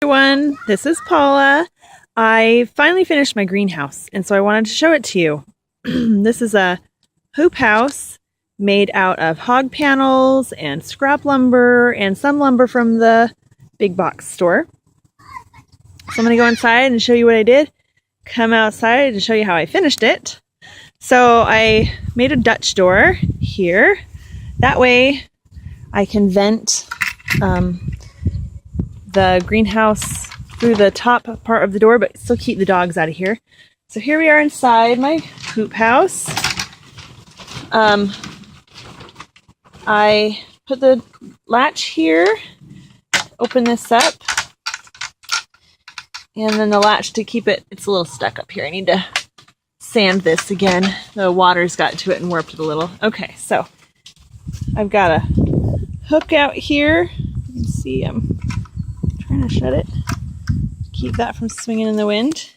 Everyone, this is Paula. I finally finished my greenhouse, and so I wanted to show it to you. This is a hoop house made out of hog panels and scrap lumber and some lumber from the big box store. So I'm going to go inside and show you what I did. Come outside and show you how I finished it. So I made a Dutch door here. That way I can vent the greenhouse through the top part of the door, but still keep the dogs out of here. So here we are inside my hoop house. I put the latch here, open this up, and then the latch to keep it, it's a little stuck up here. I need to sand this again. The water's got to it and warped it a little. Okay, so I've got a hook out here. You can see I'm trying to shut it. Keep that from swinging in the wind.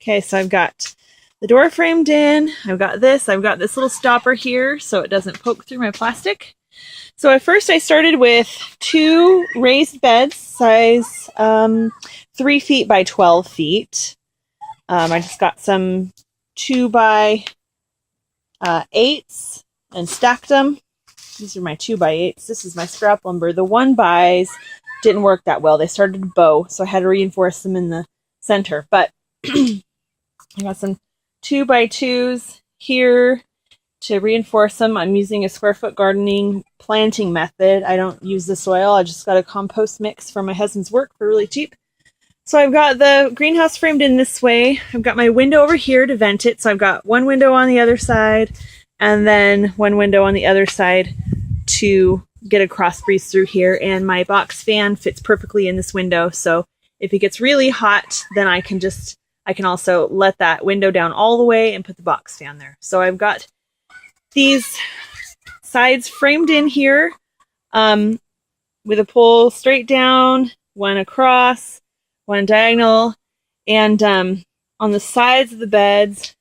Okay, so I've got the door framed in. I've got this little stopper here so it doesn't poke through my plastic. So at first I started with 2 raised beds, size 3 feet by 12 feet. I just got some 2 by 8s and stacked them. These are my 2 by 8s. This is my scrap lumber. The 1 bys didn't work that well. They started to bow, so I had to reinforce them in the center. But I got some 2 by 2s here to reinforce them. I'm using a square foot gardening planting method. I don't use the soil. I just got a compost mix from my husband's work for really cheap. So I've got the greenhouse framed in this way. I've got my window over here to vent it. So I've got 1 window on the other side and then 1 window on the other side to get a cross breeze through here. And my box fan fits perfectly in this window. So if it gets really hot, then I can also let that window down all the way and put the box fan there. So I've got these sides framed in here with a pole straight down, 1 across, 1 diagonal, and on the sides of the beds,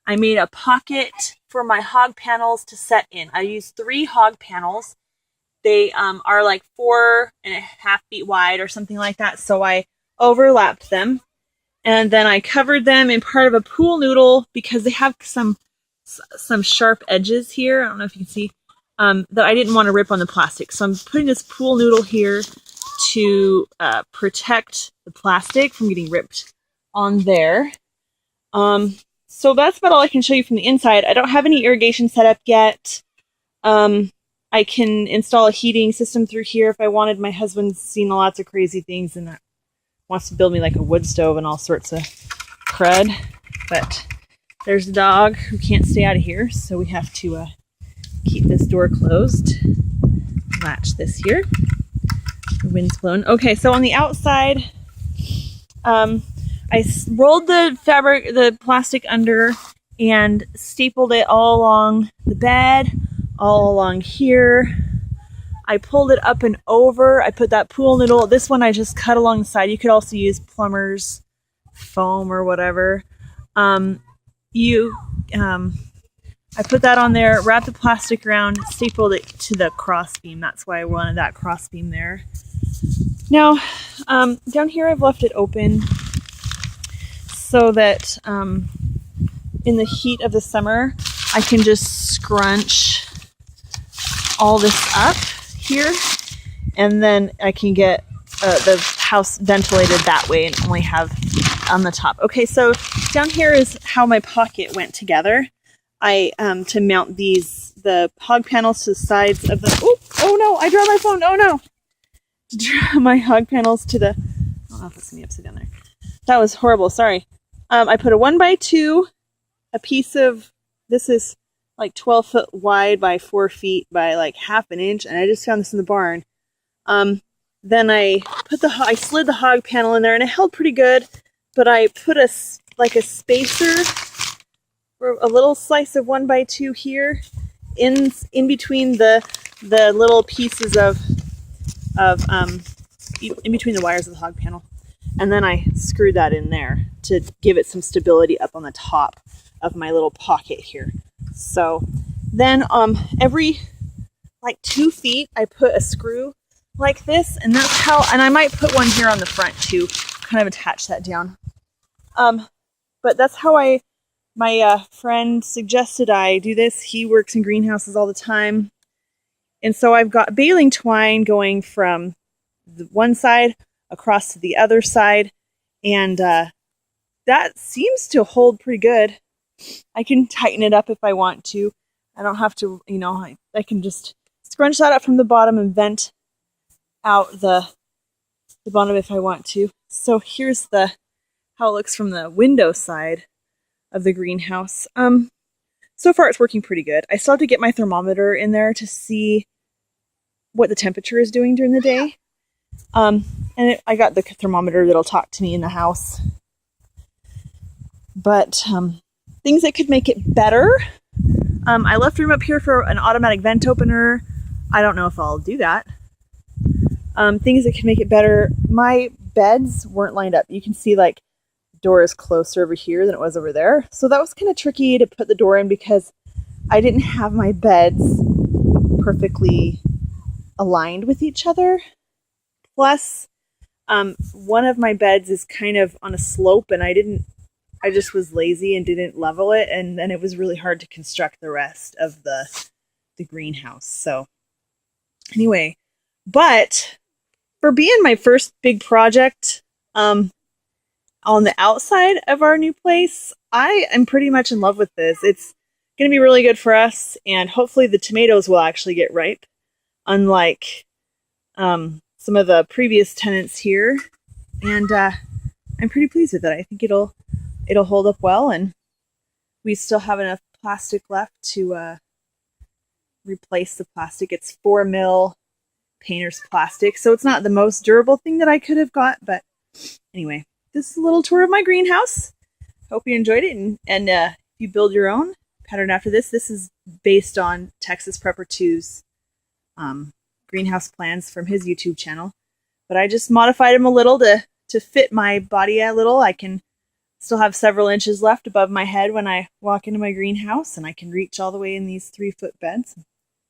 I made a pocket for my hog panels to set in. I used 3 hog panels. They are like 4.5 feet wide or something like that, so I overlapped them. And then I covered them in part of a pool noodle because they have some sharp edges here. I don't know if you can see that I didn't want to rip on the plastic. So I'm putting this pool noodle here to protect the plastic from getting ripped on there. So that's about all I can show you from the inside. I don't have any irrigation set up yet. I can install a heating system through here if I wanted. My husband's seen lots of crazy things and wants to build me like a wood stove and all sorts of crud. But there's a dog who can't stay out of here, so we have to keep this door closed. Latch this here. The wind's blowing. Okay, so on the outside, I rolled the plastic under and stapled it all along the bed, all along here. I pulled it up and over. I put that pool noodle. This one I just cut along the side. You could also use plumber's foam or whatever. I put that on there, wrapped the plastic around, stapled it to the cross beam. That's why I wanted that cross beam there. Now, down here I've left it open so that in the heat of the summer, I can just scrunch all this up here, and then I can get the house ventilated that way and only have on the top. Okay, so down here is how my pocket went together. I to mount the hog panels to the sides of the. Oh no! I dropped my phone. Oh no! To draw my hog panels to the. Oh, that's me upside down there. That was horrible. Sorry. I put a 1 by 2, a piece of. This is like 12 foot wide by 4 feet by like half an inch, and I just found this in the barn. Then I slid the hog panel in there, and it held pretty good. But I put a spacer, for a little slice of 1 by 2 here, in between the little pieces of in between the wires of the hog panel, and then I screwed that in there to give it some stability up on the top of my little pocket here. So then every like 2 feet, I put a screw like this, and that's how, and I might put one here on the front too, kind of attach that down. But that's how my friend suggested I do this. He works in greenhouses all the time. And so I've got baling twine going from the one side across to the other side. And that seems to hold pretty good. I can tighten it up if I want to. I don't have to, I can just scrunch that up from the bottom and vent out the bottom if I want to. So here's how it looks from the window side of the greenhouse. So far it's working pretty good. I still have to get my thermometer in there to see what the temperature is doing during the day. I got the thermometer that'll talk to me in the house. But things that could make it better. I left room up here for an automatic vent opener. I don't know if I'll do that. Things that could make it better. My beds weren't lined up. You can see like the door is closer over here than it was over there. So that was kind of tricky to put the door in because I didn't have my beds perfectly aligned with each other. Plus, one of my beds is kind of on a slope and I just was lazy and didn't level it, and then it was really hard to construct the rest of the greenhouse. So anyway, but for being my first big project on the outside of our new place, I am pretty much in love with this. It's going to be really good for us, and hopefully the tomatoes will actually get ripe, unlike some of the previous tenants here. And I'm pretty pleased with it. I think it'll hold up well, and we still have enough plastic left to replace the plastic. It's 4mm painter's plastic, so it's not the most durable thing that I could have got, but anyway, this is a little tour of my greenhouse. Hope you enjoyed it, and if you build your own pattern after this is based on Texas Prepper 2's greenhouse plans from his YouTube channel, but I just modified them a little to fit my body a little. I can still have several inches left above my head when I walk into my greenhouse, and I can reach all the way in these 3-foot beds.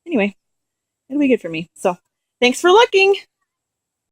Anyway, it'll be good for me. So thanks for looking.